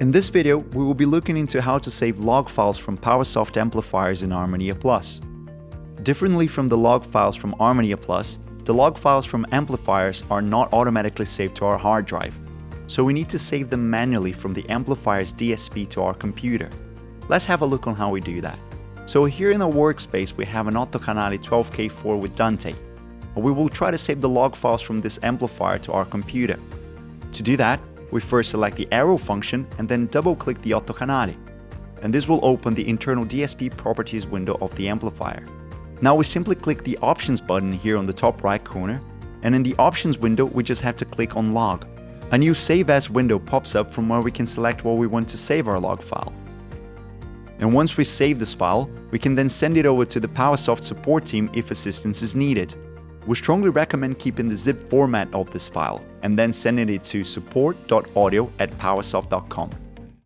In this video, we will be looking into how to save log files from PowerSoft amplifiers in ArmoníaPlus. Differently from the log files from ArmoníaPlus, the log files from amplifiers are not automatically saved to our hard drive, so we need to save them manually from the amplifier's DSP to our computer. Let's have a look on how we do that. So here in our workspace we have an AutoCanale 12K4 with Dante. We will try to save the log files from this amplifier to our computer. To do that, we first select the arrow function and then double-click the AutoCanale. And this will open the internal DSP properties window of the amplifier. Now we simply click the Options button here on the top right corner, and in the Options window we just have to click on Log. A new Save As window pops up from where we can select where we want to save our log file. And once we save this file, we can then send it over to the PowerSoft support team if assistance is needed. We strongly recommend keeping the zip format of this file and then sending it to support.audio@powersoft.com.